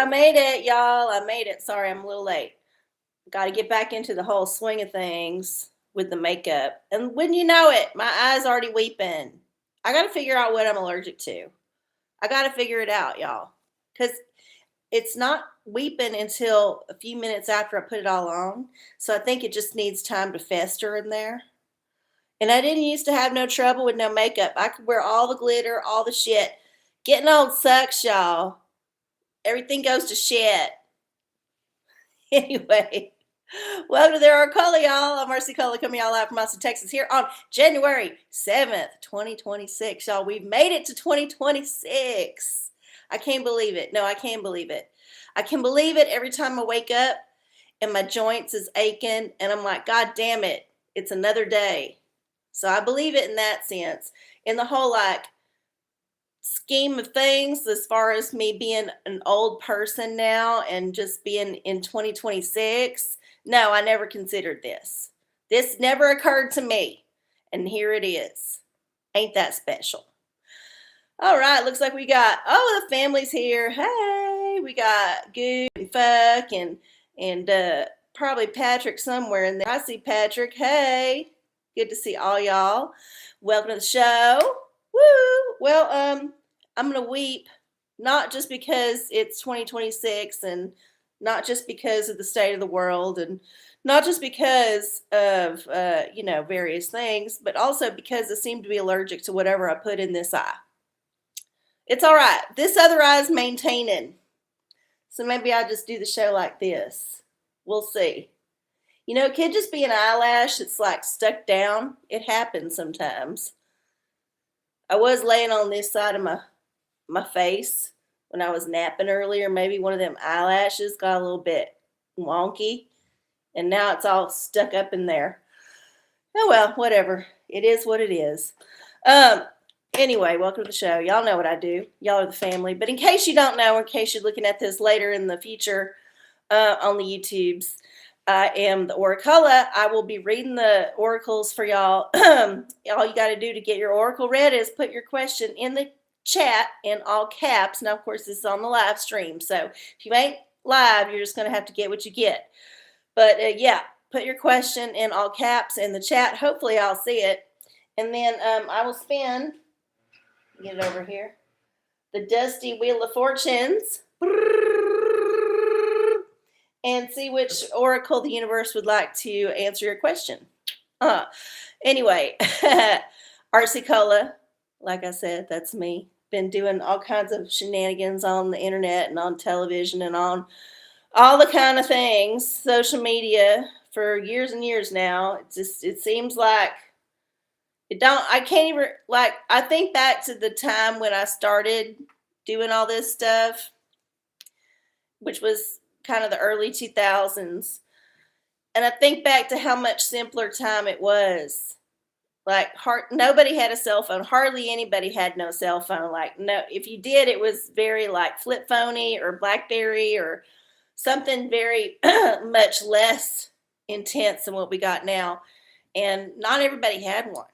I made it, y'all. I made it. Sorry, I'm a little late. Got to get back into the whole swing of things with the makeup. And when you know it, my eye's already weeping. I got to figure out what I'm allergic to. I got to figure it out, y'all. Because it's not weeping until a few minutes after I put it all on. So I think it just needs time to fester in there. And I didn't used to have no trouble with no makeup. I could wear all the glitter, all the shit. Getting old sucks, y'all. Everything goes to shit. Anyway, welcome to the OraCola, y'all. I'm rnacle coming y'all out from Austin, Texas here on January 7th, 2026. Y'all, we've made it to 2026. I can't believe it. No, I can't believe it. I can believe it every time I wake up and my joints is aching and I'm like, God damn it, it's another day. So I believe it in that sense. In the whole scheme of things, as far as me being an old person now and just being in 2026, no, I never considered this. This never occurred to me. And here it is. Ain't that special? All right, looks like we got, the family's here. Hey, we got Goo and Fuck and probably Patrick somewhere in there. I see Patrick. Hey, good to see all y'all. Welcome to the show. Woo! Well, I'm going to weep, not just because it's 2026 and not just because of the state of the world and not just because of, various things, but also because I seem to be allergic to whatever I put in this eye. It's all right. This other eye is maintaining. So maybe I'll just do the show like this. We'll see. It could just be an eyelash that's stuck down. It happens sometimes. I was laying on this side of my face when I was napping earlier. Maybe one of them eyelashes got a little bit wonky and now it's all stuck up in there. Oh well, whatever. It is what it is. Anyway, welcome to the show. Y'all know what I do. Y'all are the family. But in case you don't know, in case you're looking at this later in the future on the YouTubes, I am the OraCola. I will be reading the oracles for y'all. All you got to do to get your oracle read is put your question in the chat in all caps. Now, of course, this is on the live stream. So if you ain't live, you're just going to have to get what you get. But put your question in all caps in the chat. Hopefully I'll see it. And then I will spin, get it over here, the dusty wheel of fortunes and see which oracle the universe would like to answer your question. Anyway, RC Cola, like I said, that's me. Been doing all kinds of shenanigans on the internet and on television and on all the kind of things, social media, for years and years now. It seems like I can't even, I think back to the time when I started doing all this stuff, which was kind of the early 2000s. And I think back to how much simpler time it was. Nobody had a cell phone. Hardly anybody had no cell phone. No, if you did, it was very flip phony or BlackBerry or something very much less intense than what we got now. And not everybody had one.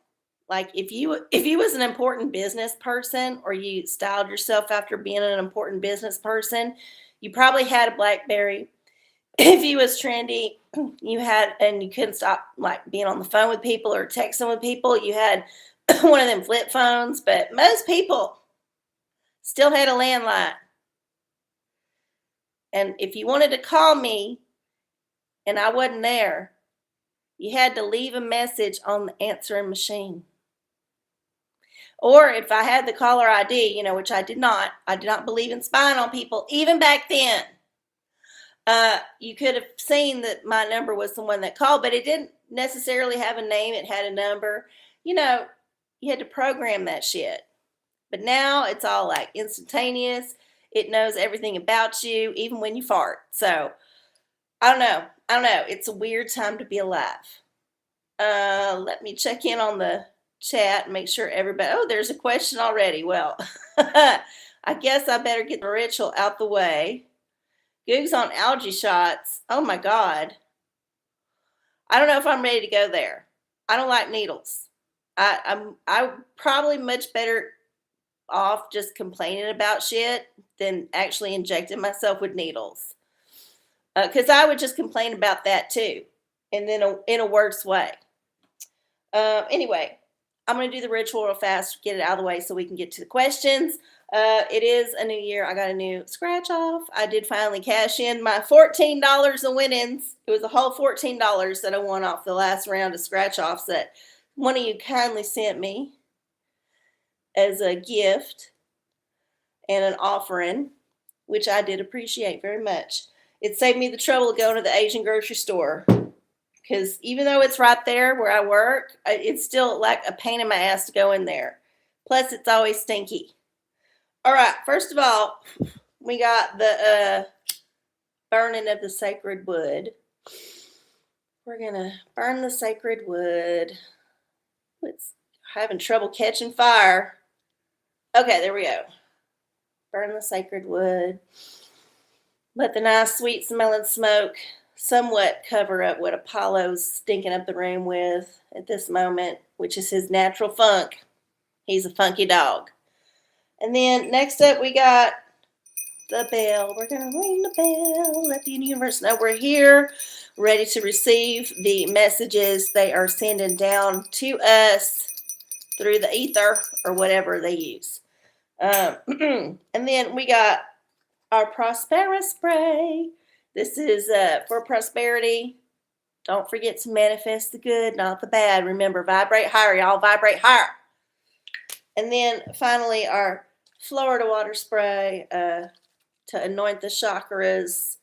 If you was an important business person or you styled yourself after being an important business person, you probably had a BlackBerry. If you was trendy, you had, and you couldn't stop being on the phone with people or texting with people, you had one of them flip phones. But most people still had a landline. And if you wanted to call me and I wasn't there, you had to leave a message on the answering machine. Or if I had the caller ID, which I did not believe in spying on people, even back then. You could have seen that my number was the one that called, but it didn't necessarily have a name. It had a number. You had to program that shit. But now it's all instantaneous. It knows everything about you, even when you fart. So, I don't know. It's a weird time to be alive. Let me check in on the chat and make sure everybody, there's a question already. Well, I guess I better get the ritual out the way. Goog's on allergy shots. Oh my God. I don't know if I'm ready to go there. I don't like needles. I probably much better off just complaining about shit than actually injecting myself with needles. Because I would just complain about that too, and then in a worse way. Anyway, I'm going to do the ritual real fast, get it out of the way so we can get to the questions. It is a new year. I got a new scratch off. I did finally cash in my $14 of winnings. It was a whole $14 that I won off the last round of scratch offs that one of you kindly sent me as a gift and an offering, which I did appreciate very much. It saved me the trouble of going to the Asian grocery store. Because even though it's right there where I work, it's still like a pain in my ass to go in there. Plus, it's always stinky. All right, first of all, we got the burning of the sacred wood. We're going to burn the sacred wood. It's having trouble catching fire. Okay, there we go. Burn the sacred wood. Let the nice, sweet smelling smoke somewhat cover up what Apollo's stinking up the room with at this moment, which is his natural funk. He's a funky dog. And then next up we got the bell. We're going to ring the bell, let the universe know we're here, ready to receive the messages they are sending down to us through the ether or whatever they use. And then we got our Prospera spray. This is for prosperity. Don't forget to manifest the good, not the bad. Remember, vibrate higher, y'all. Vibrate higher. And then finally, our Florida water spray to anoint the chakras.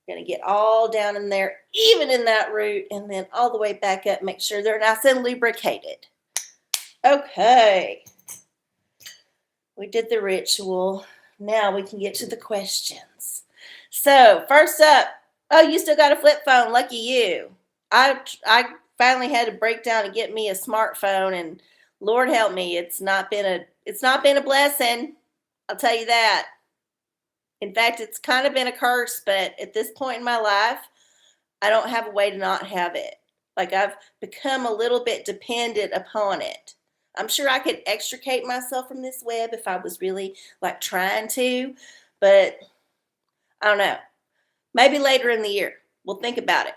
Going to get all down in there, even in that root, and then all the way back up. Make sure they're nice and lubricated. Okay. We did the ritual. Now we can get to the questions. So, first up, oh, you still got a flip phone. Lucky you. I finally had to break down and get me a smartphone, and Lord help me, it's not been a blessing. I'll tell you that. In fact, it's kind of been a curse, but at this point in my life, I don't have a way to not have it. Like, I've become a little bit dependent upon it. I'm sure I could extricate myself from this web if I was really like trying to, but I don't know. Maybe later in the year. We'll think about it.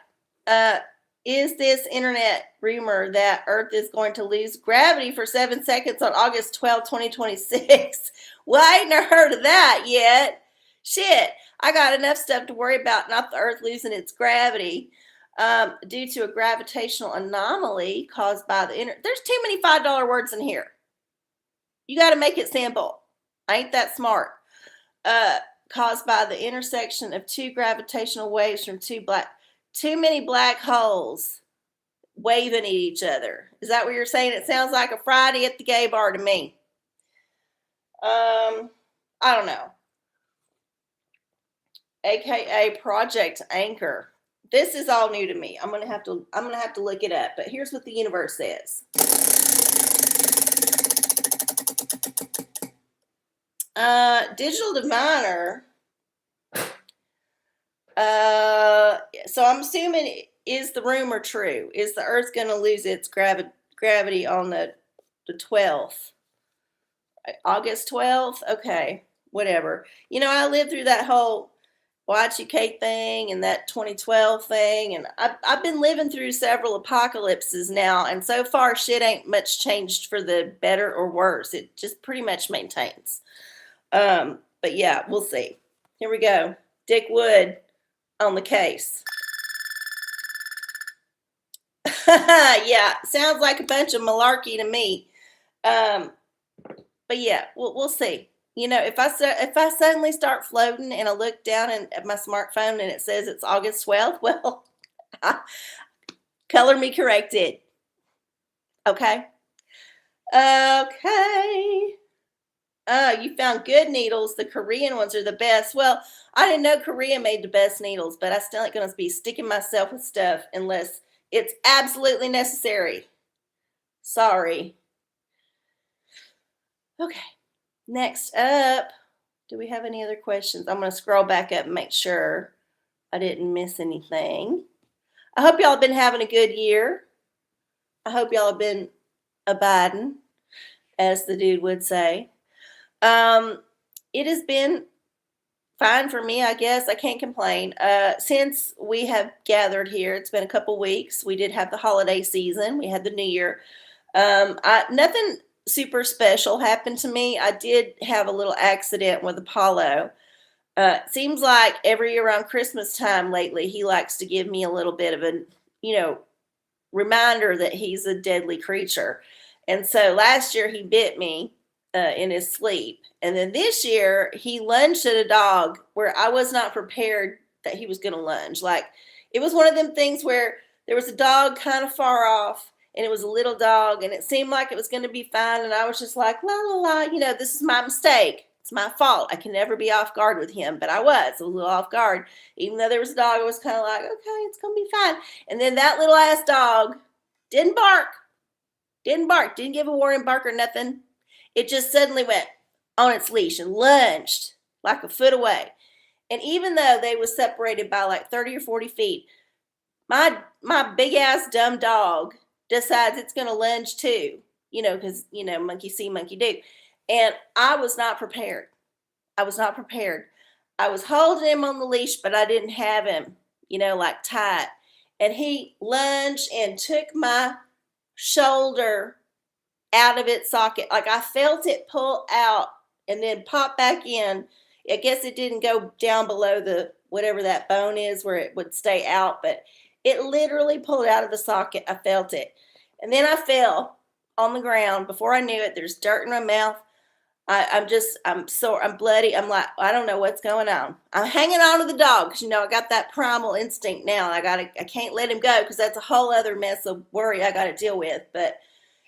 Is this internet rumor that Earth is going to lose gravity for 7 seconds on August 12, 2026? Well, I ain't heard of that yet. Shit, I got enough stuff to worry about, not the Earth losing its gravity due to a gravitational anomaly caused by the internet. There's too many $5 words in here. You got to make it simple. I ain't that smart. Caused by the intersection of two gravitational waves from too many black holes waving at each other. Is that what you're saying? It sounds like a Friday at the gay bar to me. I don't know. AKA Project Anchor. This is all new to me. I'm gonna have to look it up. But here's what the universe says. Digital diviner. So I'm assuming, is the rumor true? Is the Earth going to lose its gravity on the 12th? August 12th? Okay, whatever. You know, I lived through that whole Y2K thing and that 2012 thing, and I've been living through several apocalypses now, and so far shit ain't much changed for the better or worse. It just pretty much maintains. But yeah, we'll see. Here we go. Dick Wood on the case. Yeah, sounds like a bunch of malarkey to me. But yeah, we'll see. You know, if I suddenly start floating and I look down at my smartphone and it says it's August 12th, well, color me corrected. Okay. Okay. You found good needles. The Korean ones are the best. Well, I didn't know Korea made the best needles, but I still ain't going to be sticking myself with stuff unless it's absolutely necessary. Sorry. Okay. Next up, do we have any other questions? I'm going to scroll back up and make sure I didn't miss anything. I hope y'all have been having a good year. I hope y'all have been abiding, as the dude would say. Um, it has been fine for me, I guess. I can't complain. Since we have gathered here, it's been a couple weeks. We did have the holiday season. We had the New Year. Nothing super special happened to me. I did have a little accident with Apollo. Seems like every year around Christmas time lately, he likes to give me a little bit of a, you know, reminder that he's a deadly creature. And so last year he bit me in his sleep. And then this year he lunged at a dog where I was not prepared that he was going to lunge. Like it was one of them things where there was a dog kind of far off and it was a little dog and it seemed like it was going to be fine. And I was just like, la, la, la, this is my mistake. It's my fault. I can never be off guard with him. But I was a little off guard. Even though there was a dog, I was kind of like, okay, it's going to be fine. And then that little ass dog didn't bark. Didn't give a warning bark or nothing. It just suddenly went on its leash and lunged like a foot away. And even though they was separated by like 30 or 40 feet, my big ass dumb dog decides it's going to lunge too, because, monkey see, monkey do. And I was not prepared. I was holding him on the leash, but I didn't have him, like tight. And he lunged and took my shoulder out of its socket. Like I felt it pull out and then pop back in. I guess it didn't go down below the whatever that bone is where it would stay out, but it literally pulled out of the socket. I felt it. And then I fell on the ground. Before I knew it, there's dirt in my mouth. I'm sore. I'm bloody. I'm like, I don't know what's going on. I'm hanging on to the dog because, I got that primal instinct now. I can't let him go because that's a whole other mess of worry I got to deal with. But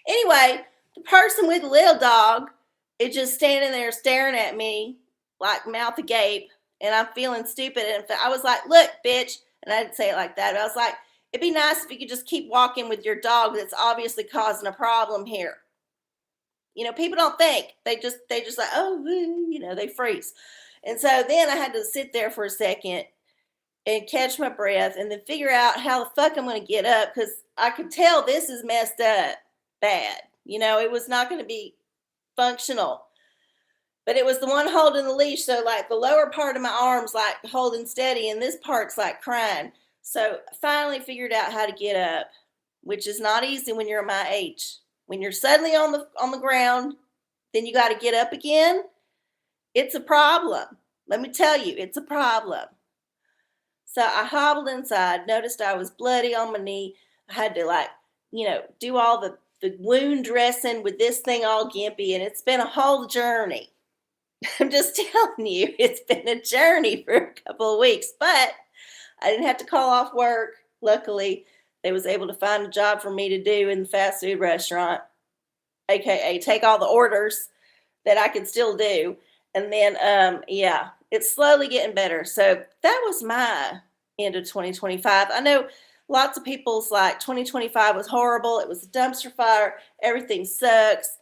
anyway, the person with the little dog is just standing there staring at me like mouth agape, and I'm feeling stupid. And I was like, look, bitch. And I didn't say it like that. But I was like, it'd be nice if you could just keep walking with your dog that's obviously causing a problem here. People don't think. They just like, oh, they freeze. And so then I had to sit there for a second and catch my breath and then figure out how the fuck I'm going to get up because I could tell this is messed up bad. It was not going to be functional. But it was the one holding the leash. So like the lower part of my arm's like holding steady and this part's like crying. So I finally figured out how to get up, which is not easy when you're my age. When you're suddenly on the ground, then you got to get up again. It's a problem. Let me tell you, it's a problem. So I hobbled inside, noticed I was bloody on my knee. I had to do all the wound dressing with this thing all gimpy, and it's been a whole journey. I'm just telling you, it's been a journey for a couple of weeks, but I didn't have to call off work. Luckily, they was able to find a job for me to do in the fast food restaurant, aka take all the orders that I could still do. And then, it's slowly getting better. So that was my end of 2025. I know lots of people's like 2025 was horrible. It was a dumpster fire. Everything sucks.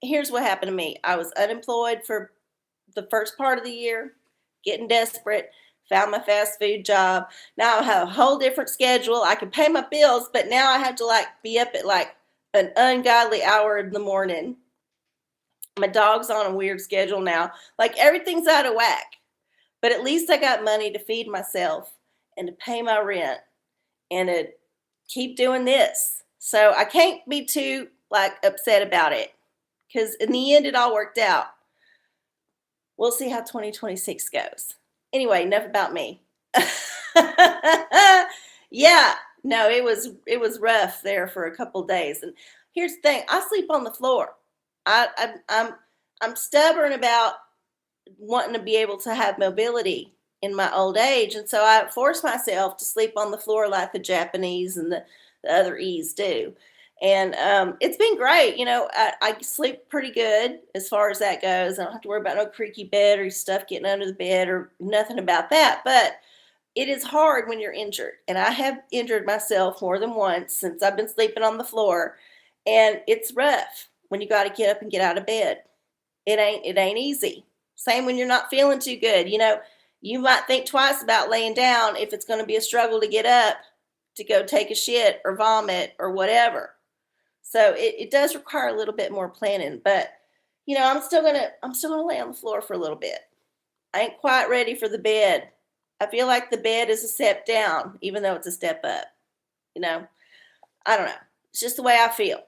Here's what happened to me. I was unemployed for the first part of the year, getting desperate. Found my fast food job. Now I have a whole different schedule. I can pay my bills, but now I have to be up at an ungodly hour in the morning. My dog's on a weird schedule now. Everything's out of whack. But at least I got money to feed myself and to pay my rent and to keep doing this. So I can't be too upset about it because in the end it all worked out. We'll see how 2026 goes. Anyway, enough about me. Yeah, no, it was rough there for a couple days. And here's the thing: I sleep on the floor. I'm stubborn about wanting to be able to have mobility in my old age, and so I force myself to sleep on the floor like the Japanese and the other E's do. And it's been great. I sleep pretty good as far as that goes. I don't have to worry about no creaky bed or stuff getting under the bed or nothing about that. But it is hard when you're injured. And I have injured myself more than once since I've been sleeping on the floor. And it's rough when you got to get up and get out of bed. It ain't easy. Same when you're not feeling too good. You might think twice about laying down if it's going to be a struggle to get up to go take a shit or vomit or whatever. So it does require a little bit more planning, but I'm still gonna lay on the floor for a little bit. I ain't quite ready for the bed. I feel like the bed is a step down, even though it's a step up. You know, I don't know. It's just the way I feel.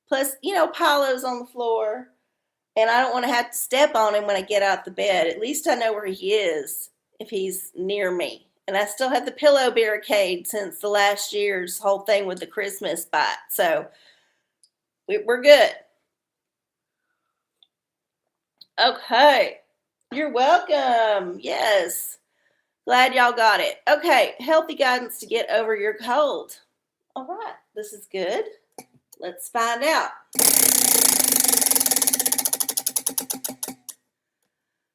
Plus, Paolo's on the floor, and I don't want to have to step on him when I get out the bed. At least I know where he is if he's near me. And I still have the pillow barricade since the last year's whole thing with the Christmas bite. So we're good. Okay. You're welcome. Yes. Glad y'all got it. Okay. Healthy guidance to get over your cold. All right. This is good. Let's find out.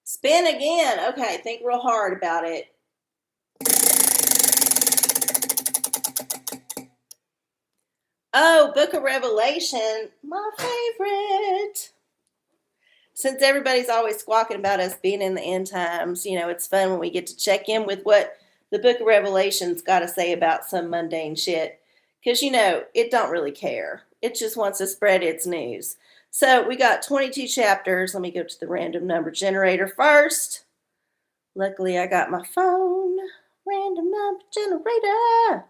Spin again. Okay. Think real hard about it. Oh, Book of Revelation. My favorite. Since everybody's always squawking about us being in the end times, it's fun when we get to check in with what the Book of Revelation's got to say about some mundane shit. Because, it don't really care. It just wants to spread its news. So we got 22 chapters. Let me go to the random number generator first. Luckily, I got my phone. Random number generator.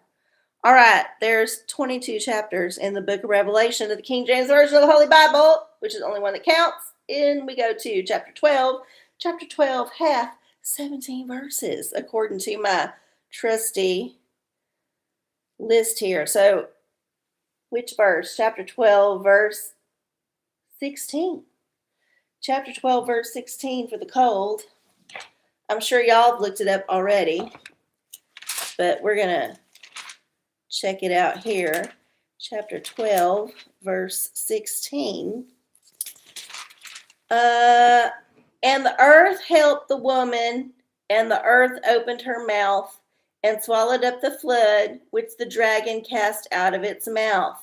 All right, there's 22 chapters in the Book of Revelation of the King James Version of the Holy Bible, which is the only one that counts. And we go to chapter 12. Chapter 12 hath 17 verses, according to my trusty list here. So, which verse? Chapter 12, verse 16. Chapter 12, verse 16 for the cold. I'm sure y'all have looked it up already, but we're going to check it out here. Chapter 12, verse 16. And the earth helped the woman, and the earth opened her mouth and swallowed up the flood which the dragon cast out of its mouth.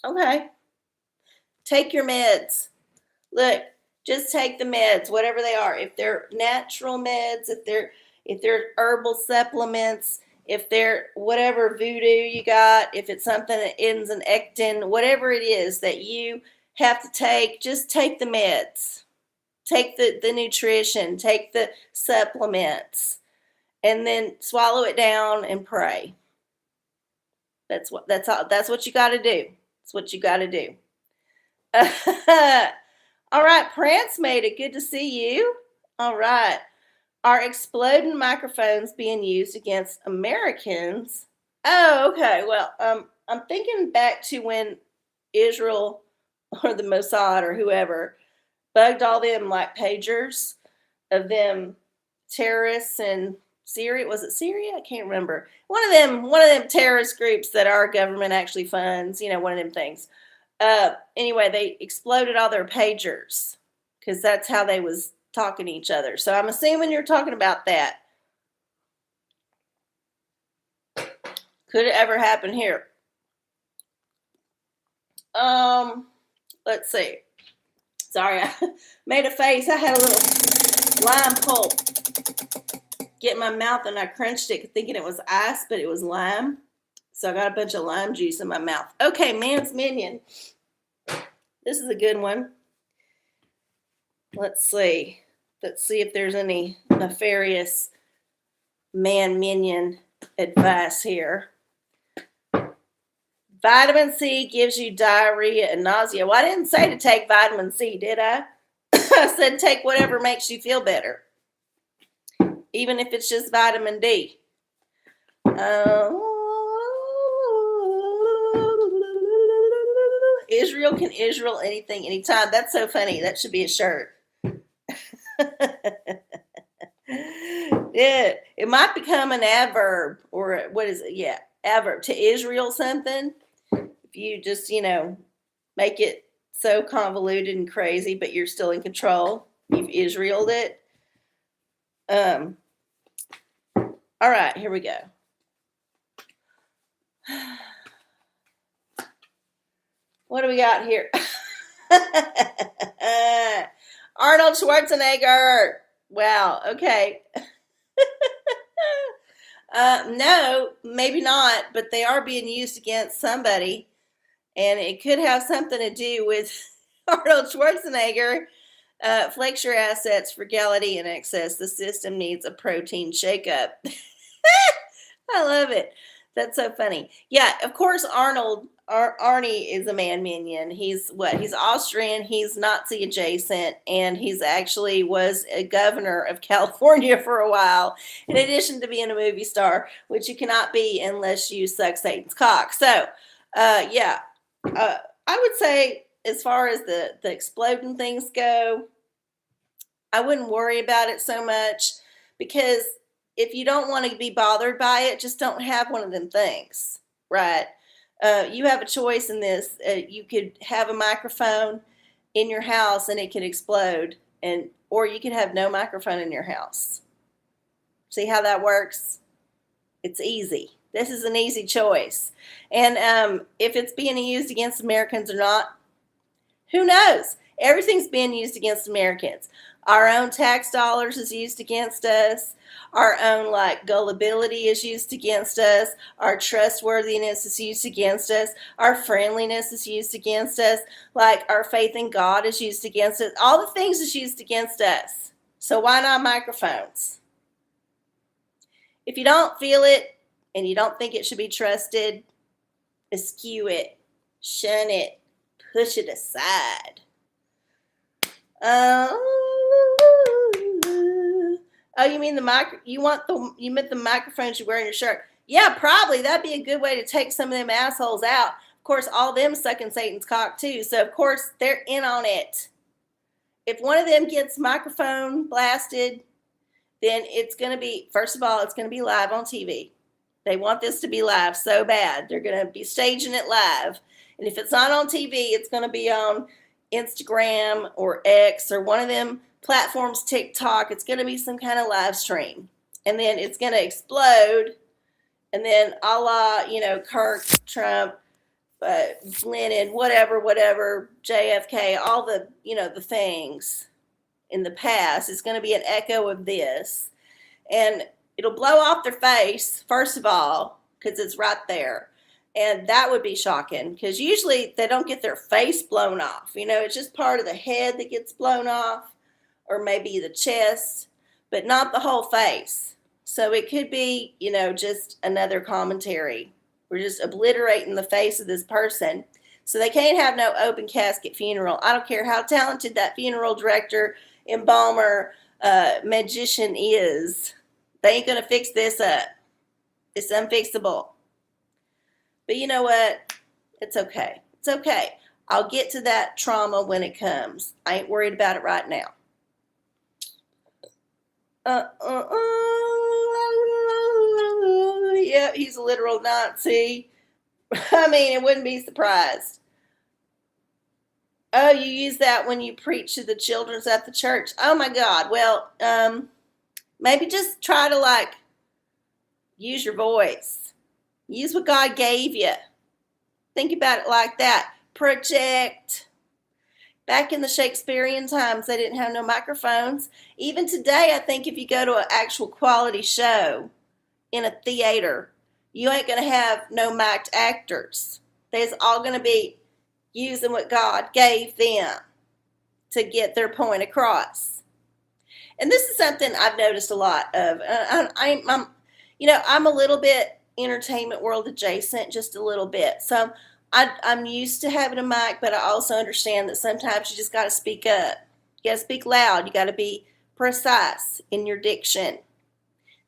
Okay. Take your meds. Look, just take the meds, whatever they are. If they're natural meds, if they're herbal supplements, if they're whatever voodoo you got, if it's something that ends in ectin, whatever it is that you have to take, just take the meds. Take the nutrition, take the supplements, and then swallow it down and pray. That's what you got to do. That's what you got to do. All right, Prance made it. Good to see you. All right. Are exploding microphones being used against Americans? Oh, okay. Well, I'm thinking back to when Israel or the Mossad or whoever bugged all them like pagers of them terrorists in Syria. Was it Syria? I can't remember. One of them terrorist groups that our government actually funds. One of them things. Anyway, they exploded all their pagers because that's how they was talking to each other. So I'm assuming you're talking about that. Could it ever happen here? Let's see. Sorry, I made a face. I had a little lime pulp get in my mouth and I crunched it thinking it was ice, but it was lime. So I got a bunch of lime juice in my mouth. Okay, man's Minion. This is a good one. Let's see. Let's see if there's any nefarious man Minion advice here. Vitamin C gives you diarrhea and nausea. Well, I didn't say to take vitamin C, did I? I said take whatever makes you feel better. Even if it's just vitamin D. Israel can Israel anything, anytime. That's so funny. That should be a shirt. Yeah, it might become an adverb, or what is it? Yeah, adverb to Israel something. If you just, make it so convoluted and crazy, but you're still in control. You've Israeled it. All right, here we go. What do we got here? Arnold Schwarzenegger. Wow, okay. No, maybe not, but they are being used against somebody, and it could have something to do with Arnold Schwarzenegger. Flex your assets, frugality, and excess. The system needs a protein shakeup. I love it. That's so funny. Yeah, of course, Arnie is a man minion. He's what? He's Austrian. He's Nazi adjacent, and he's actually was a governor of California for a while. In addition to being a movie star, which you cannot be unless you suck Satan's cock. So, yeah, I would say as far as the exploding things go, I wouldn't worry about it so much because if you don't want to be bothered by it, just don't have one of them things, right? You have a choice in this. You could have a microphone in your house and it could explode, or you could have no microphone in your house. See how that works? It's easy. This is an easy choice. And if it's being used against Americans or not, who knows? Everything's being used against Americans. Our own tax dollars is used against us. Our own gullibility is used against us. Our trustworthiness is used against us. Our friendliness is used against us. Our faith in God is used against us. All the things is used against us. So why not microphones? If you don't feel it and you don't think it should be trusted, eschew it, shun it, push it aside. Oh, you mean you meant the microphones you wear in your shirt? Yeah, probably. That'd be a good way to take some of them assholes out. Of course, all them sucking Satan's cock too. So of course they're in on it. If one of them gets microphone blasted, then it's going to be, first of all, it's going to be live on TV. They want this to be live so bad. They're going to be staging it live. And if it's not on TV, it's going to be on Instagram or X or one of them platforms, TikTok. It's going to be some kind of live stream. And then it's going to explode. And then a la, Kirk, Trump, Lenin, whatever, JFK, all the, the things in the past. It's going to be an echo of this. And it'll blow off their face, first of all, because it's right there. And that would be shocking because usually they don't get their face blown off. It's just part of the head that gets blown off or maybe the chest, but not the whole face. So it could be, just another commentary. We're just obliterating the face of this person. So they can't have no open casket funeral. I don't care how talented that funeral director, embalmer, magician is. They ain't going to fix this up. It's unfixable. But you know what? It's okay. It's okay. I'll get to that trauma when it comes. I ain't worried about it right now. Yeah, he's a literal Nazi. I mean, it wouldn't be surprised. Oh, you use that when you preach to the children at the church. Oh my God. Well, maybe just try to use your voice. Use what God gave you. Think about it like that. Project. Back in the Shakespearean times, they didn't have no microphones. Even today, I think if you go to an actual quality show in a theater, you ain't going to have no mic'd actors. They're all going to be using what God gave them to get their point across. And this is something I've noticed a lot of. I'm a little bit entertainment world adjacent, just a little bit. So I'm used to having a mic, but I also understand that sometimes you just got to speak up. You got to speak loud. You got to be precise in your diction.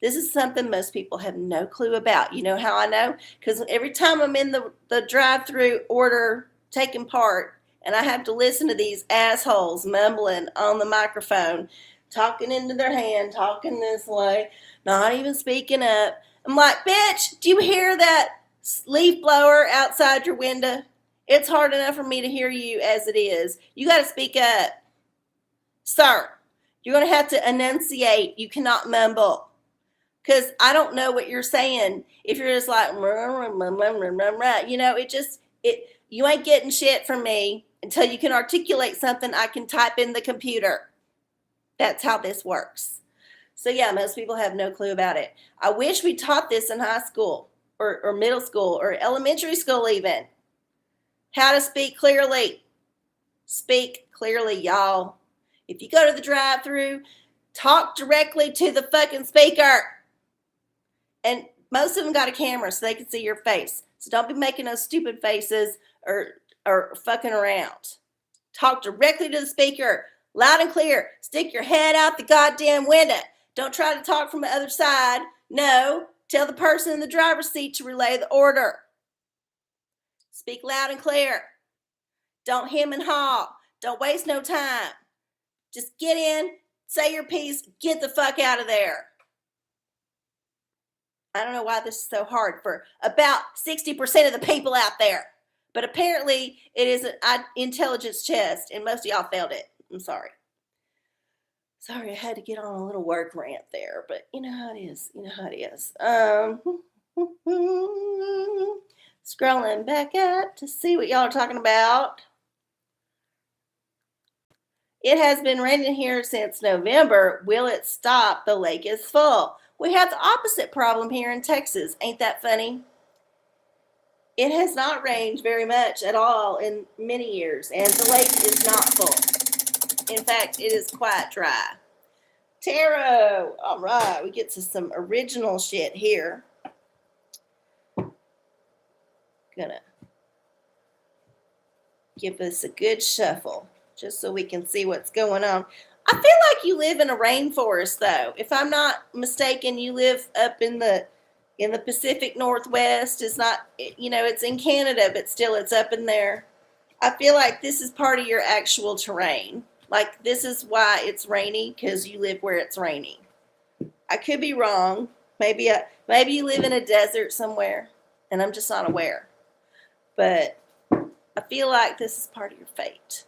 This is something most people have no clue about. You know how I know? Because every time I'm in the drive-through order taking part, and I have to listen to these assholes mumbling on the microphone, talking into their hand, talking this way, not even speaking up. I'm like, bitch, do you hear that leaf blower outside your window? It's hard enough for me to hear you as it is. You got to speak up. Sir, you're going to have to enunciate. You cannot mumble. Because I don't know what you're saying. If you're just like, you ain't getting shit from me until you can articulate something I can type in the computer. That's how this works. So yeah, most people have no clue about it. I wish we taught this in high school or middle school or elementary school even. How to speak clearly. Speak clearly, y'all. If you go to the drive-thru, talk directly to the fucking speaker. And most of them got a camera so they can see your face. So don't be making those stupid faces or fucking around. Talk directly to the speaker, loud and clear. Stick your head out the goddamn window. Don't try to talk from the other side. No, tell the person in the driver's seat to relay the order. Speak loud and clear. Don't hem and haw. Don't waste no time. Just get in, say your piece, get the fuck out of there. I don't know why this is so hard for about 60% of the people out there. But apparently it is an intelligence test, and most of y'all failed it. I'm sorry. Sorry, I had to get on a little work rant there, but you know how it is. You know how it is. Scrolling back up to see what y'all are talking about. It has been raining here since November. Will it stop? The lake is full. We have the opposite problem here in Texas. Ain't that funny? It has not rained very much at all in many years, and the lake is not full. In fact, it is quite dry. Tarot. All right, we get to some original shit here. Gonna give us a good shuffle just so we can see what's going on. I feel like you live in a rainforest, though. If I'm not mistaken, you live up in the Pacific Northwest. It's not, it's in Canada, but still it's up in there. I feel like this is part of your actual terrain. Like, this is why it's rainy, because you live where it's raining. I could be wrong. Maybe you live in a desert somewhere, and I'm just not aware. But I feel like this is part of your fate.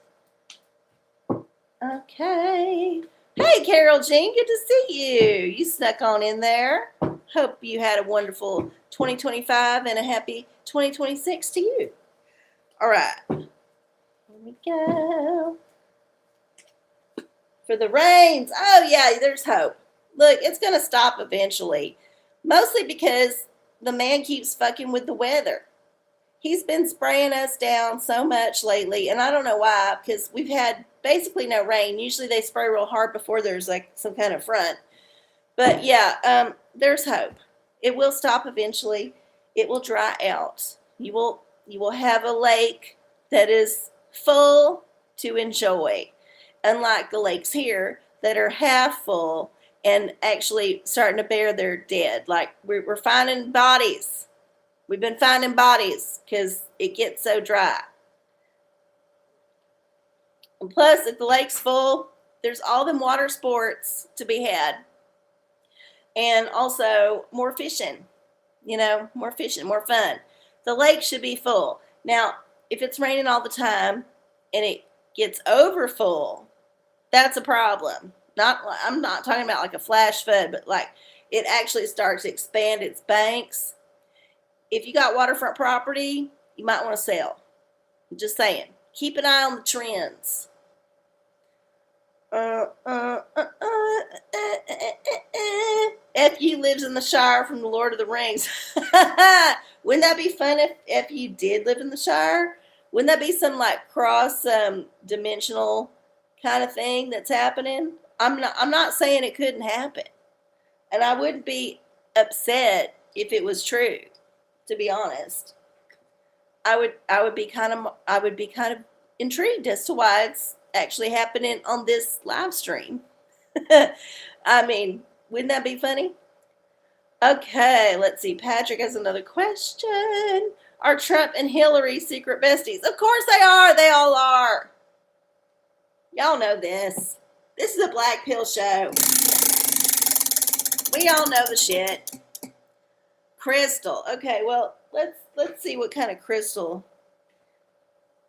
Okay. Hey, Carol Jean, good to see you. You snuck on in there. Hope you had a wonderful 2025 and a happy 2026 to you. All right. Here we go. For the rains. Oh, yeah, there's hope. Look, it's going to stop eventually. Mostly because the man keeps fucking with the weather. He's been spraying us down so much lately, and I don't know why, because we've had basically no rain. Usually they spray real hard before there's like some kind of front. But yeah, there's hope. It will stop eventually. It will dry out. You will have a lake that is full to enjoy, unlike the lakes here that are half full and actually starting to bear their dead. Like we're finding bodies. We've been finding bodies because it gets so dry. And plus, if the lake's full, there's all them water sports to be had. And also more fishing. More fishing, more fun. The lake should be full. Now, if it's raining all the time and it gets over full, that's a problem. I'm not talking about like a flash flood, but like it actually starts to expand its banks. If you got waterfront property, you might want to sell. I'm just saying. Keep an eye on the trends. F.U. lives in the Shire from the Lord of the Rings. Wouldn't that be fun if F.U. did live in the Shire? Wouldn't that be some like cross dimensional kind of thing that's happening? I'm not saying it couldn't happen. And I wouldn't be upset if it was true. To be honest, I would be kind of intrigued as to why it's actually happening on this live stream. I mean, wouldn't that be funny? Okay, let's see. Patrick has another question. Are Trump and Hillary secret besties? Of course they are. They all are. Y'all know this. This is a black pill show. We all know the shit. Crystal. Okay, well, let's see what kind of crystal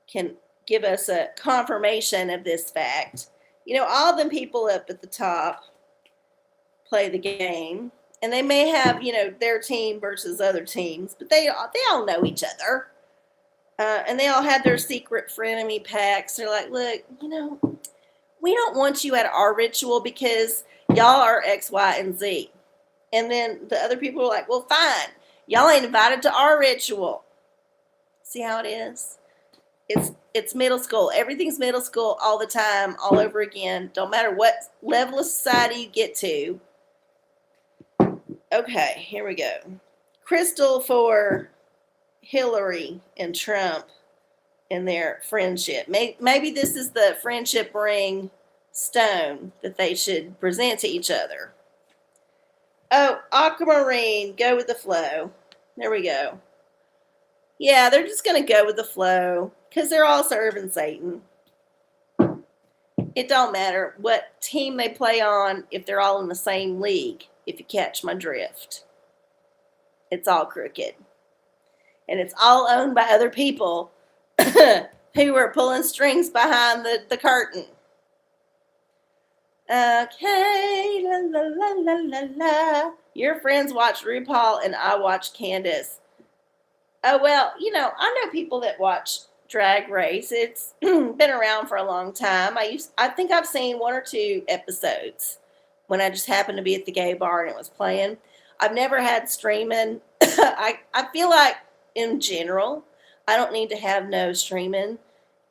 can give us a confirmation of this fact. All them people up at the top play the game, and they may have, their team versus other teams, but they all know each other. And they all have their secret frenemy pacts. They're like, look, we don't want you at our ritual because Y'all are X, Y, and Z. And then the other people are like, well, fine. Y'all ain't invited to our ritual. See how it is? It's middle school. Everything's middle school all the time, all over again. Don't matter what level of society you get to. Okay, here we go. Crystal for Hillary and Trump and their friendship. Maybe this is the friendship ring stone that they should present to each other. Oh, aquamarine, go with the flow. There we go. Yeah, they're just going to go with the flow because they're all serving Satan. It don't matter what team they play on if they're all in the same league, if you catch my drift. It's all crooked. And it's all owned by other people who are pulling strings behind the curtain. Okay, la la la la la la. Your friends watch RuPaul and I watch Candace. Oh, well, I know people that watch Drag Race. It's been around for a long time. I think I've seen 1 or 2 episodes when I just happened to be at the gay bar and it was playing. I've never had streaming. I feel like, in general, I don't need to have no streaming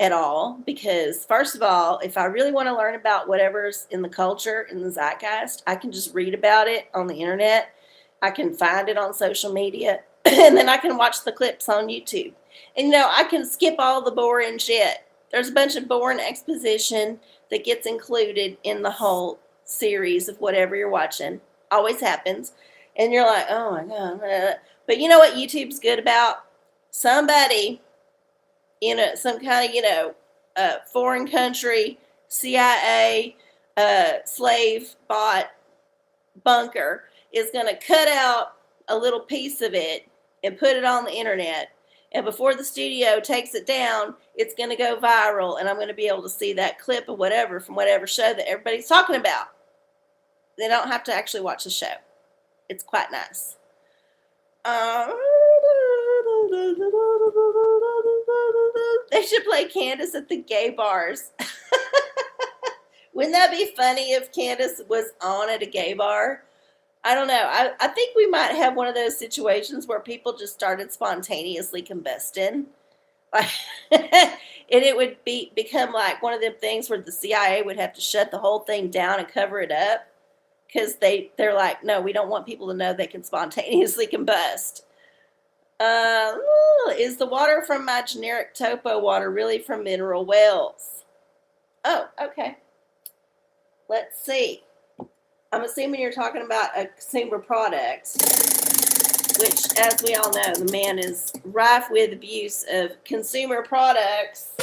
at all because, first of all, if I really want to learn about whatever's in the culture, in the zeitgeist, I can just read about it on the internet. I can find it on social media, and then I can watch the clips on YouTube. And, I can skip all the boring shit. There's a bunch of boring exposition that gets included in the whole series of whatever you're watching. Always happens. And you're like, oh, my God. But you know what YouTube's good about? Somebody in some kind of, foreign country, CIA, slave bot bunker is going to cut out a little piece of it and put it on the internet. And before the studio takes it down, it's going to go viral. And I'm going to be able to see that clip of whatever from whatever show that everybody's talking about. They don't have to actually watch the show. It's quite nice. They should play Candace at the gay bars. Wouldn't that be funny if Candace was on at a gay bar? I don't know. I think we might have one of those situations where people just started spontaneously combusting. Like, and it would become like one of them things where the CIA would have to shut the whole thing down and cover it up. Because they're like, no, we don't want people to know they can spontaneously combust. Is the water from my generic topo water really from mineral wells? Oh, okay. Let's see. I'm assuming you're talking about a consumer product, which, as we all know, the man is rife with abuse of consumer products.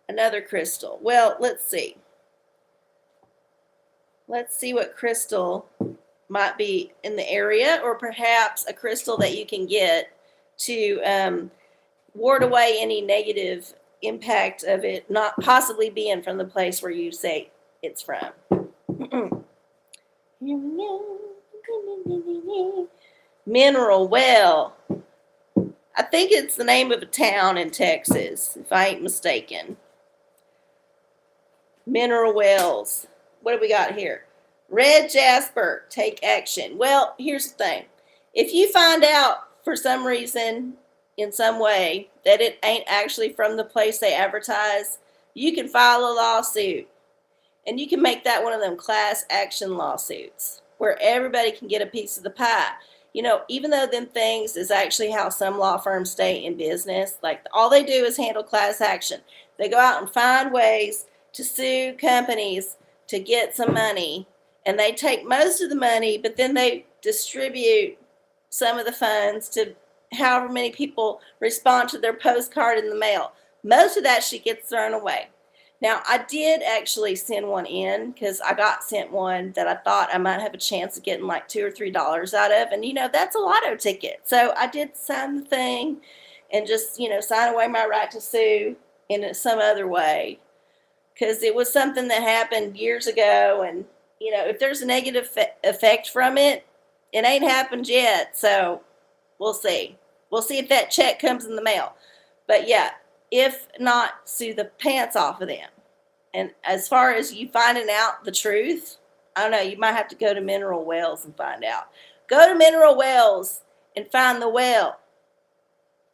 Another crystal. Well, let's see. Let's see what crystal might be in the area, or perhaps a crystal that you can get to ward away any negative impact of it not possibly being from the place where you say it's from. Mineral well. I think it's the name of a town in Texas, if I ain't mistaken. Mineral wells. What do we got here? Red jasper, take action. Well, here's the thing. If you find out for some reason, in some way, that it ain't actually from the place they advertise, you can file a lawsuit. And you can make that one of them class action lawsuits where everybody can get a piece of the pie. Even though them things is actually how some law firms stay in business, like all they do is handle class action. They go out and find ways to sue companies to get some money, and they take most of the money, but then they distribute some of the funds to however many people respond to their postcard in the mail. Most of that shit gets thrown away. Now, I did actually send one in because I got sent one that I thought I might have a chance of getting like $2 or $3 out of, and that's a lotto ticket. So I did sign the thing and just sign away my right to sue in some other way. Because it was something that happened years ago, and, if there's a negative effect from it, it ain't happened yet, so we'll see. We'll see if that check comes in the mail. But, yeah, if not, sue the pants off of them. And as far as you finding out the truth, I don't know. You might have to go to Mineral Wells and find out. Go to Mineral Wells and find the well.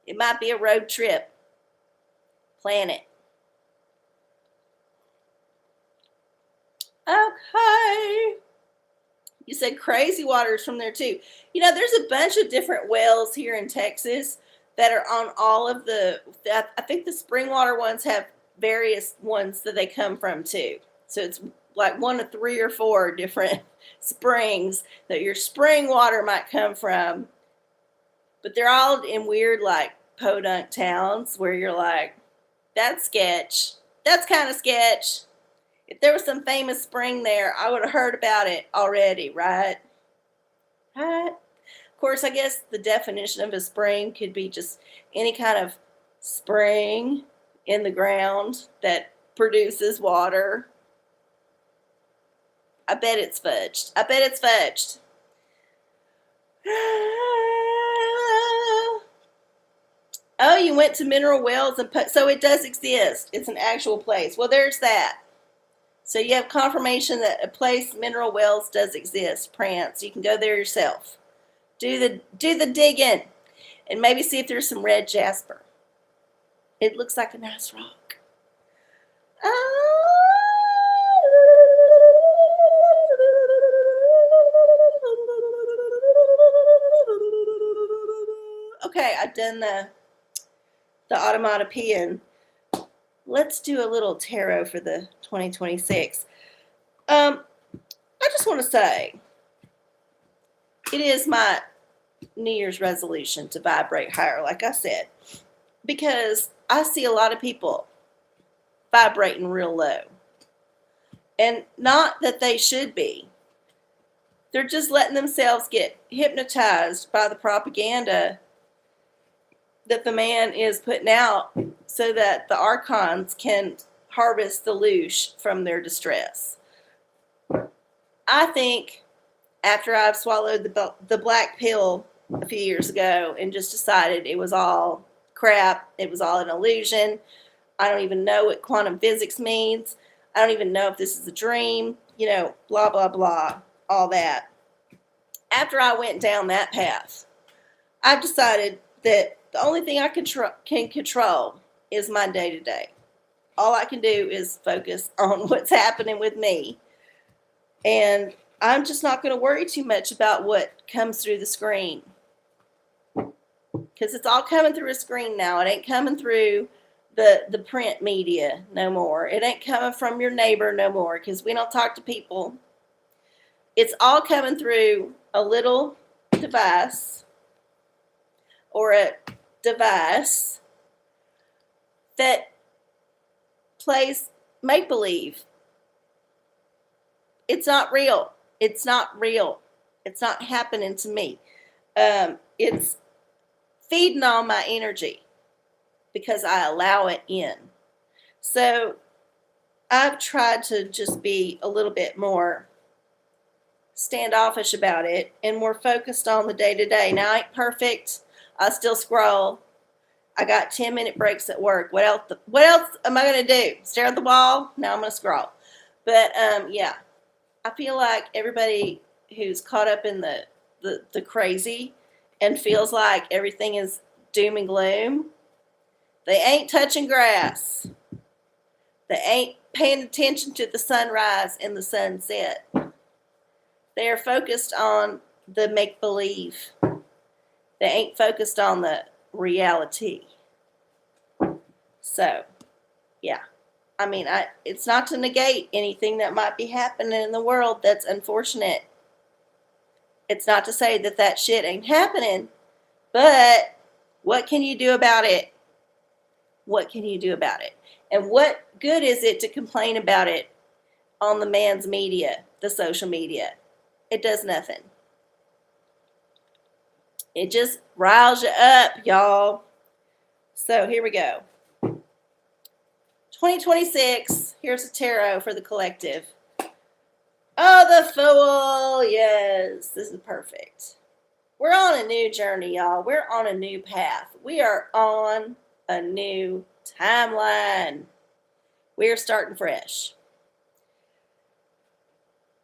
It might be a road trip. Plan it. Okay. You said Crazy Water's from there too. You know, there's a bunch of different wells here in Texas that are on all of the. I think the spring water ones have various ones that they come from too. So it's like one of 3 or 4 different springs that your spring water might come from. But they're all in weird, like, podunk towns where you're like, that's sketch. That's kind of sketch. If there was some famous spring there, I would have heard about it already, right? Right? Of course, I guess the definition of a spring could be just any kind of spring in the ground that produces water. I bet it's fudged. I bet it's fudged. Oh, you went to Mineral Wells and so it does exist. It's an actual place. Well, there's that. So you have confirmation that a place, Mineral Wells, does exist. Prance. You can go there yourself. Do the digging, and maybe see if there's some red jasper. It looks like a nice rock. Okay, I've done the automatopoeia. Let's do a little tarot for the 2026. I just want to say, it is my New Year's resolution to vibrate higher, like I said, because I see a lot of people vibrating real low. And not that they should be. They're just letting themselves get hypnotized by the propaganda that the man is putting out so that the archons can harvest the louche from their distress. I think after I've swallowed the black pill a few years ago and just decided it was all crap, it was all an illusion, I don't even know what quantum physics means, I don't even know if this is a dream, blah, blah, blah, all that. After I went down that path, I've decided that the only thing I can control is my day-to-day. All I can do is focus on what's happening with me. And I'm just not going to worry too much about what comes through the screen. Because it's all coming through a screen now. It ain't coming through the print media no more. It ain't coming from your neighbor no more, because we don't talk to people. It's all coming through a little device or a device that plays make-believe. It's not real. It's not real. It's not happening to me. It's feeding on my energy because I allow it in. So I've tried to just be a little bit more standoffish about it and more focused on the day-to-day. Now, I ain't perfect. I still scroll. I got 10-minute breaks at work. What else am I going to do? Stare at the wall? No, I'm going to scroll. But, yeah, I feel like everybody who's caught up in the crazy and feels like everything is doom and gloom, they ain't touching grass. They ain't paying attention to the sunrise and the sunset. They are focused on the make-believe. They ain't focused on the reality. So, yeah. I mean, it's not to negate anything that might be happening in the world that's unfortunate. It's not to say that shit ain't happening, but what can you do about it? What can you do about it? And what good is it to complain about it on the man's media, the social media? It does nothing. It just riles you up, y'all. So here we go. 2026. Here's a tarot for the collective. Oh, the Fool. Yes, this is perfect. We're on a new journey, y'all. We're on a new path. We are on a new timeline. We are starting fresh.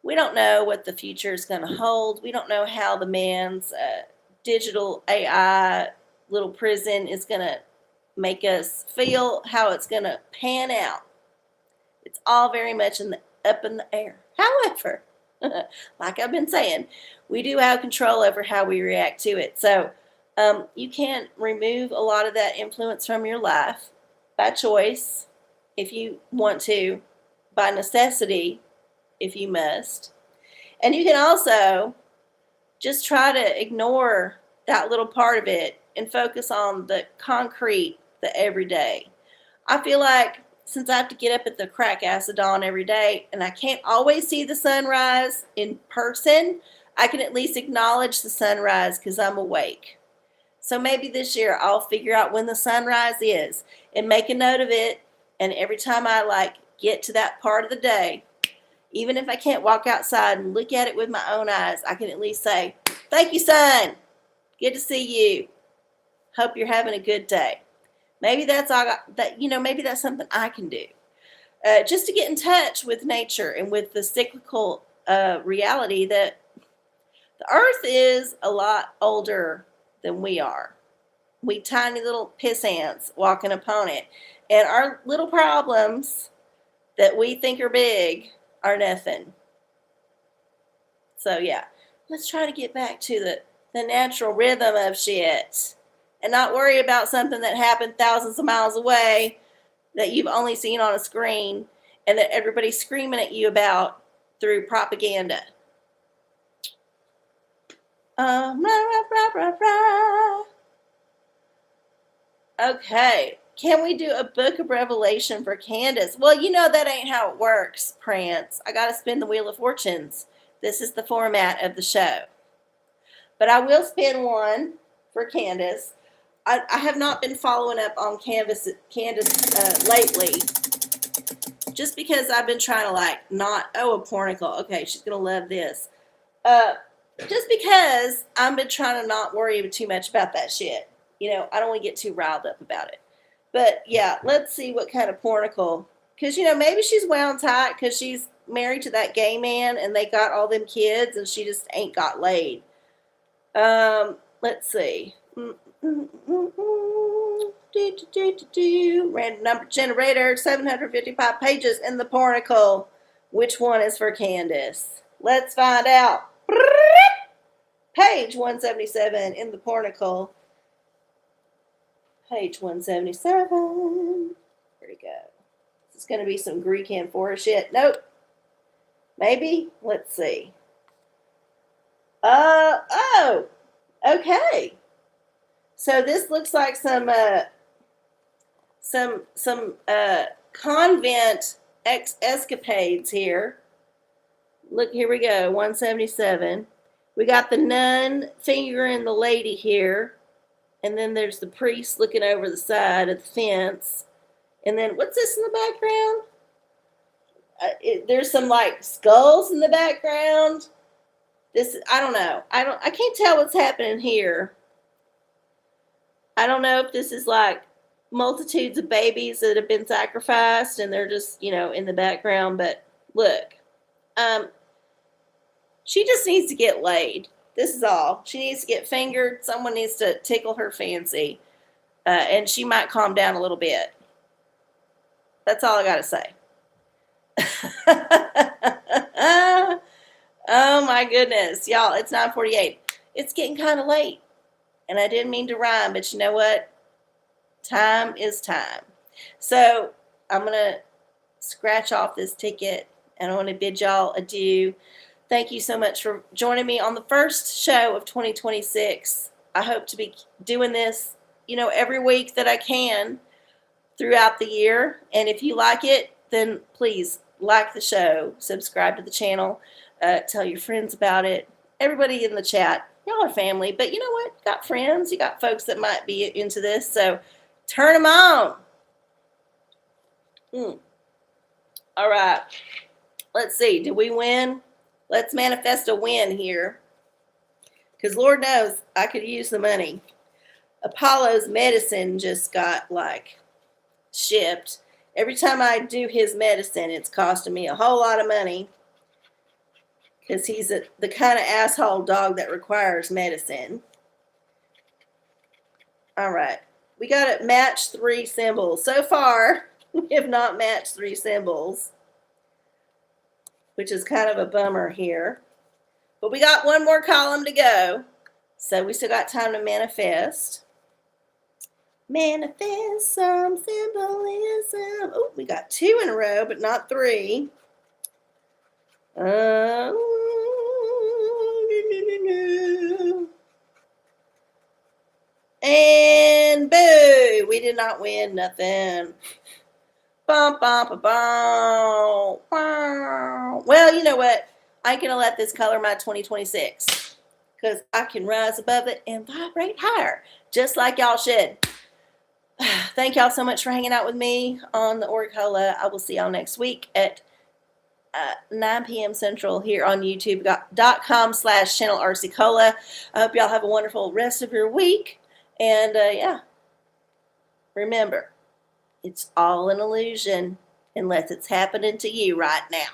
we don't know what the future is going to hold. We don't know how the man's digital AI little prison is going to make us feel, how it's going to pan out. It's all very much up in the air. However, like I've been saying, we do have control over how we react to it. So you can remove a lot of that influence from your life by choice if you want to, by necessity if you must. And you can also just try to ignore that little part of it and focus on the concrete, the everyday. I feel like since I have to get up at the crack ass of dawn every day and I can't always see the sunrise in person, I can at least acknowledge the sunrise because I'm awake. So maybe this year I'll figure out when the sunrise is and make a note of it. And every time I get to that part of the day, even if I can't walk outside and look at it with my own eyes, I can at least say, thank you, sun. Good to see you. Hope you're having a good day. Maybe that's all maybe that's something I can do. Just to get in touch with nature and with the cyclical reality that the earth is a lot older than we are. We tiny little piss ants walking upon it. And our little problems that we think are big are nothing. So yeah, let's try to get back to the natural rhythm of shit and not worry about something that happened thousands of miles away that you've only seen on a screen and that everybody's screaming at you about through propaganda. Okay, can we do a book of Revelation for Candace? Well, that ain't how it works, Prance. I got to spin the Wheel of Fortunes. This is the format of the show. But I will spin one for Candace. I have not been following up on Candace lately, just because I've been trying to a pornicle. Okay, she's going to love this. Just because I've been trying to not worry too much about that shit. I don't want to get too riled up about it. But yeah, let's see what kind of pornicle. Because, maybe she's wound tight because she's married to that gay man and they got all them kids and she just ain't got laid. Let's see. Random number generator, 755 pages in the pornicle. Which one is for Candace? Let's find out. Page 177 in the pornicle. Page 177. Here we go. This is going to be some Greek amphora shit. Nope. Maybe. Let's see. Oh. Okay. So this looks like some convent escapades here. Look, here we go. 177. We got the nun fingering the lady here. And then there's the priest looking over the side of the fence. And then, what's this in the background? There's some, skulls in the background. I don't know. I can't tell what's happening here. I don't know if this is, multitudes of babies that have been sacrificed and they're just, in the background. But, look. She just needs to get laid. This is all. She needs to get fingered. Someone needs to tickle her fancy. And she might calm down a little bit. That's all I got to say. Oh, my goodness. Y'all, it's 9:48. It's getting kind of late. And I didn't mean to rhyme, but you know what? Time is time. So I'm going to scratch off this ticket. And I want to bid y'all adieu. Thank you so much for joining me on the first show of 2026. I hope to be doing this, every week that I can throughout the year. And if you like it, then please like the show, subscribe to the channel, tell your friends about it. Everybody in the chat, y'all are family. But you know what? You got friends. You got folks that might be into this. So turn them on. All right. Let's see. Did we win? Let's manifest a win here. Because Lord knows I could use the money. Apollo's medicine just got shipped. Every time I do his medicine, it's costing me a whole lot of money. because he's the kind of asshole dog that requires medicine. All right. We got to match 3 symbols. So far, we have not matched 3 symbols, which is kind of a bummer here. But we got one more column to go. So we still got time to manifest. Manifest some symbolism. Oh, we got 2 in a row, but not 3. And boo! We did not win nothing. Bum, bum, bum, bum. Well, you know what? I ain't gonna let this color my 2026 because I can rise above it and vibrate higher, just like y'all should. Thank y'all so much for hanging out with me on the OraCola. I will see y'all next week at 9 p.m. Central here on YouTube.com/channel RCCola. I hope y'all have a wonderful rest of your week. And yeah, remember, it's all an illusion unless it's happening to you right now.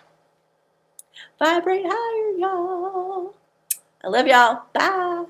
Vibrate higher, y'all. I love y'all. Bye.